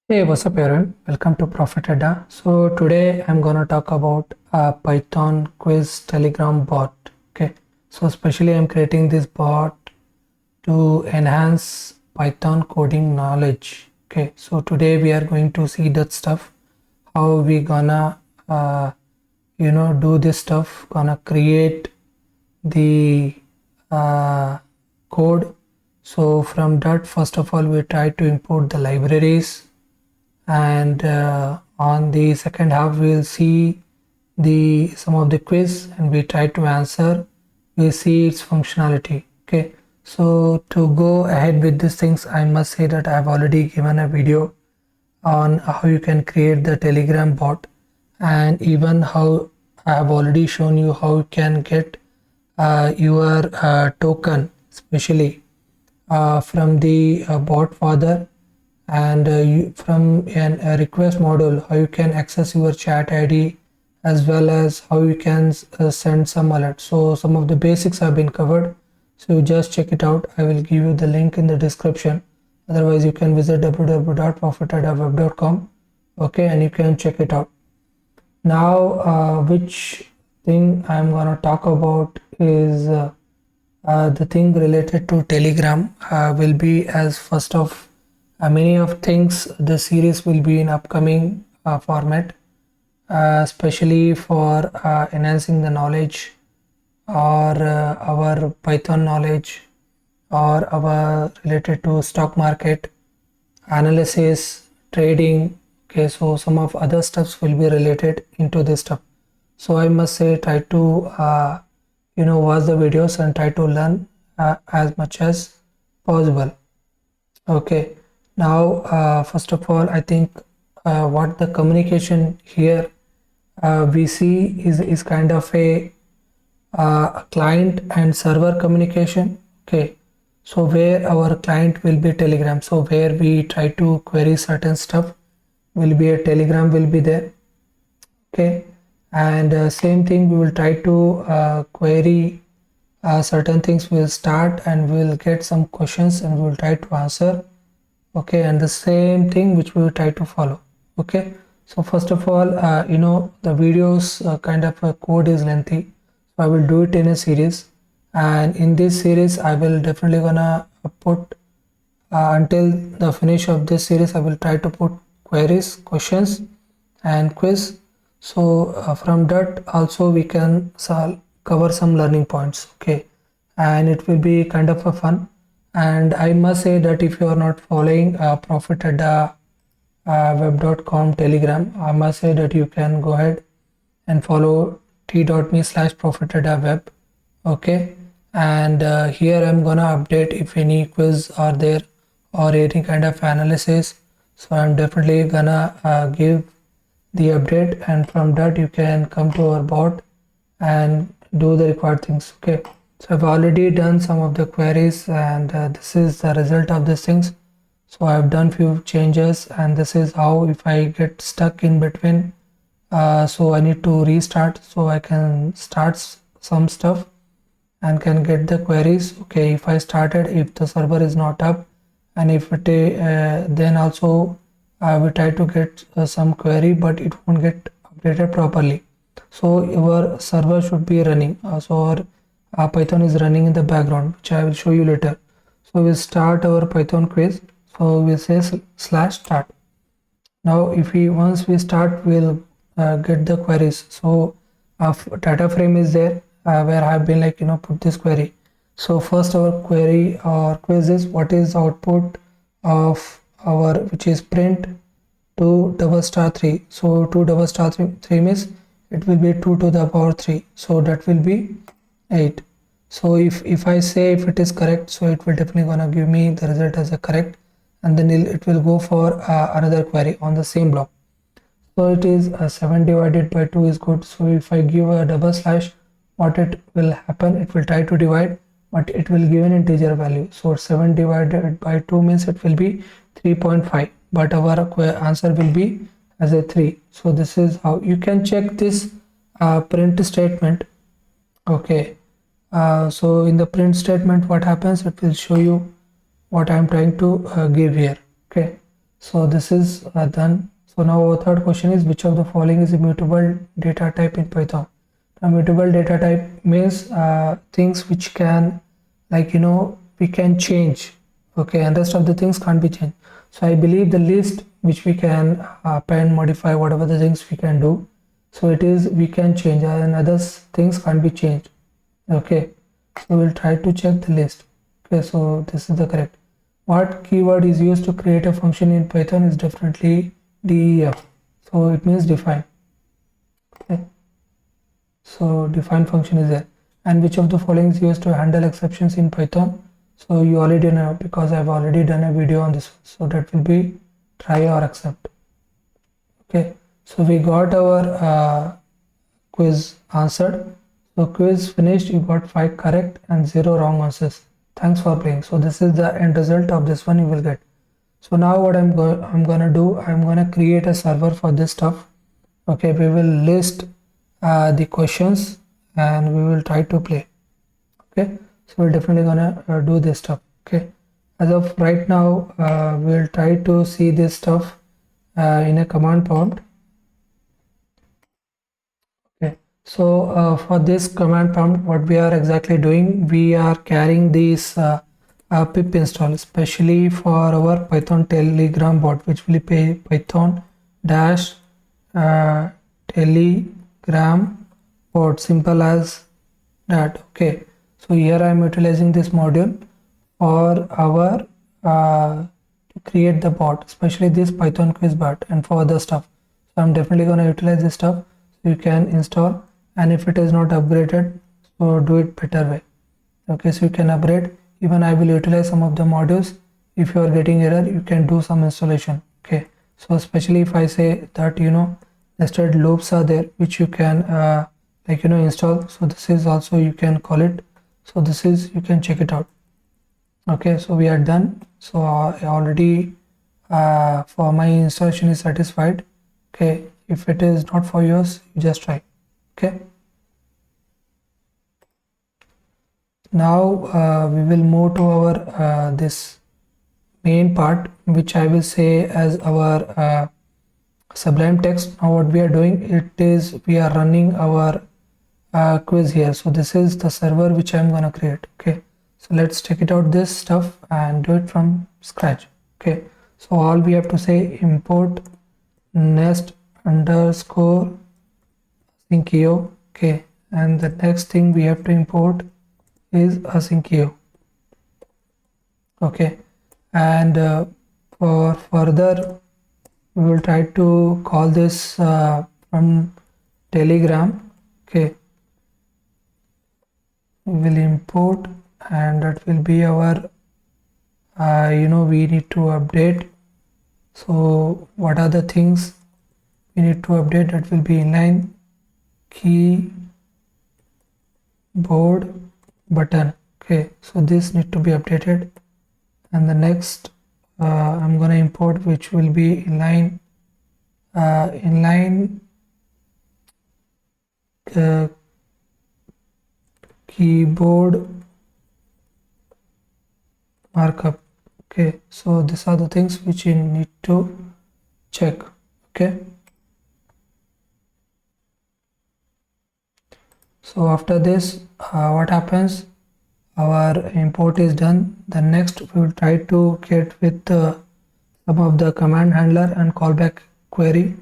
Hey, what's up everyone? Welcome to Profit Adda. So today I'm gonna talk about a Python quiz Telegram bot. Okay, so especially I'm creating this bot to enhance Python coding knowledge. Okay, so today we are going to see that stuff. How we gonna do this stuff? Gonna create the uh, code. So from that, first of all, we try to import the libraries, and on the second half we'll see the some of the quiz and we try to answer. We see its functionality. Okay, so to go ahead with these things, I must say that I've already given a video on how you can create the Telegram bot, and even how I have already shown you how you can get your token, especially from the bot father, and from a request module, how you can access your chat ID, as well as how you can send some alerts. So some of the basics have been covered, so just check it out. I will give you the link in the description. Otherwise you can visit www.profitadaweb.com. okay, and you can check it out. Now which thing I'm gonna talk about is the thing related to Telegram will be as first of many of things. The series will be in upcoming format, especially for enhancing the knowledge, or our Python knowledge, or our related to stock market analysis, trading. Okay, so some of other stuffs will be related into this stuff. So I must say, try to watch the videos and try to learn as much as possible. Okay, now first of all, I think what the communication here we see is kind of a client and server communication. Okay, so where our client will be Telegram, so where we try to query certain stuff will be a Telegram will be there. Okay, and same thing, we will try to query certain things. We'll start and we'll get some questions and we'll try to answer. Okay, and the same thing which we will try to follow. Okay, so first of all, the videos kind of code is lengthy, so I will do it in a series, and in this series I will definitely gonna put until the finish of this series I will try to put queries, questions and quiz. So from that also we can cover some learning points. Okay, and it will be kind of a fun. And I must say that if you are not following web.com Telegram, I must say that you can go ahead and follow t.me/profitadaweb. Okay, and here I'm gonna update if any quiz are there or any kind of analysis. So I'm definitely gonna give the update, and from that you can come to our bot and do the required things. Okay, so I've already done some of the queries, and this is the result of these things. So I've done few changes, and this is how, if I get stuck in between, so I need to restart so I can start some stuff and can get the queries. Okay, if I started, if the server is not up, and if it then also I will try to get some query, but it won't get updated properly. So your server should be running. So our Python is running in the background, which I will show you later. So we'll start our Python quiz. So we'll say /start. Now if we once we start, we'll get the queries. So data frame is there where I have been put this query. So first our query or quiz is, what is output of our, which is print 2*3. So 2*3 means it will be 2 to the power 3, so that will be 8. So if I say if it is correct, so it will definitely gonna give me the result as a correct, and then it will go for another query on the same block. So it is 7 divided by 2 is good. So if I give a double slash, what it will happen, it will try to divide, but it will give an integer value. So 7 divided by 2 means it will be 3.5, but our answer will be as a 3. So this is how you can check this print statement. Okay, so in the print statement what happens, it will show you what I am trying to give here. Okay, So this is done. So now our third question is, which of the following is immutable data type in Python? A mutable data type means things which can, like, we can change. Okay, and rest of the things can't be changed. So I believe the list which we can append, modify, whatever the things we can do, so it is we can change, and other things can't be changed. Okay, so we'll try to check the list. Okay, so this is the correct. What keyword is used to create a function in Python is definitely def. So it means define. Okay, so define function is there. And which of the following is used to handle exceptions in Python? So you already know, because I've already done a video on this. So that will be try or accept. Okay, so we got our quiz answered. So quiz finished, you got 5 correct and 0 wrong answers. Thanks for playing. So this is the end result of this one you will get. So now what I'm gonna do, I'm gonna create a server for this stuff. Okay, we will list the questions and we will try to play. Okay, so we're definitely gonna do this stuff. Okay, as of right now, we'll try to see this stuff in a command prompt. Okay, so for this command prompt, what we are exactly doing, we are carrying this pip install, especially for our Python Telegram bot, which will be Python dash Telegram bot, simple as that. Okay, so here I am utilizing this module for our to create the bot, especially this Python quiz bot, and for other stuff. So I'm definitely going to utilize this stuff. So you can install, and if it is not upgraded, so do it better way. Okay, so you can upgrade. Even I will utilize some of the modules. If you are getting error, you can do some installation. Okay, so especially if I say that nested loops are there, which you can install. So this is also, you can call it. So this is, you can check it out. Okay, so we are done. So I already for my installation is satisfied. Okay, if it is not for yours, you just try. Okay, now we will move to our this main part, which I will say as our Sublime Text. Now what we are doing, it is we are running our quiz here. So this is the server which I'm gonna create. Okay, so let's check it out, this stuff, and do it from scratch. Okay, so all we have to say, import nest underscore asyncio. Okay, and the next thing we have to import is asyncio. Okay, and for further we will try to call this from Telegram. Okay, we will import, and that will be our we need to update. So what are the things we need to update? That will be inline keyboard button. Okay, so this need to be updated. And the next I'm gonna import, which will be inline keyboard markup. Okay, so these are the things which you need to check. Okay, so after this what happens, our import is done. The next we will try to get with some of the command handler and callback query,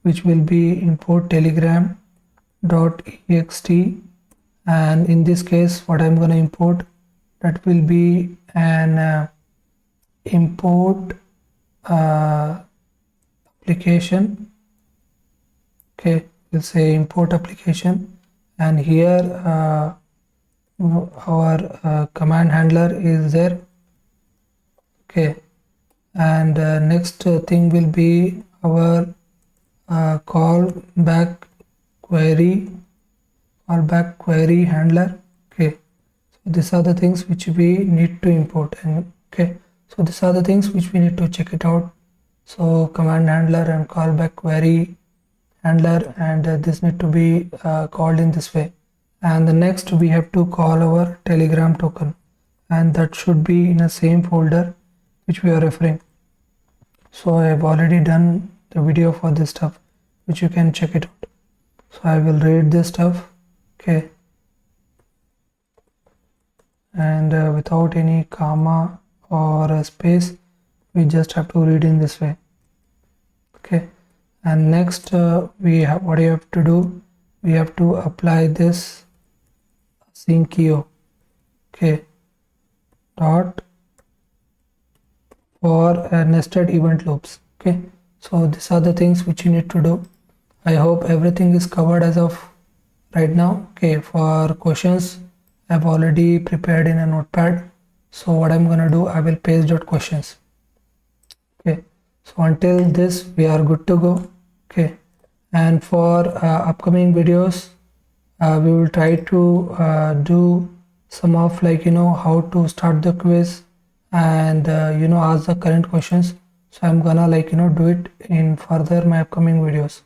which will be import telegram.ext, and in this case what I'm going to import, that will be an import application. Okay, we'll say import application, and here our command handler is there. Okay, and next thing will be our callback query handler. Okay, so these are the things which we need to import. And okay, so these are the things which we need to check it out. So command handler and callback query handler, and this need to be called in this way. And the next we have to call our Telegram token, and that should be in the same folder which we are referring. So I have already done the video for this stuff, which you can check it out. So I will read this stuff, okay, and without any comma or a space, we just have to read in this way, okay. And next we have, what you have to do, we have to apply this syncio, okay, dot for nested event loops, okay. So these are the things which you need to do. I hope everything is covered as of right now, okay. For questions, I've already prepared in a notepad. So what I'm gonna do, I will paste dot questions, okay. So until this, we are good to go, okay. And for upcoming videos, we will try to do some of, like, how to start the quiz and ask the current questions. So I'm gonna, like, do it in further my upcoming videos.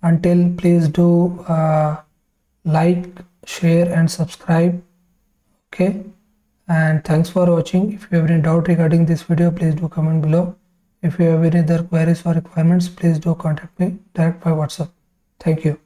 Until, please do like, share and subscribe, okay. And thanks for watching. If you have any doubt regarding this video, please do comment below. If you have any other queries or requirements, please do contact me direct by WhatsApp. Thank you.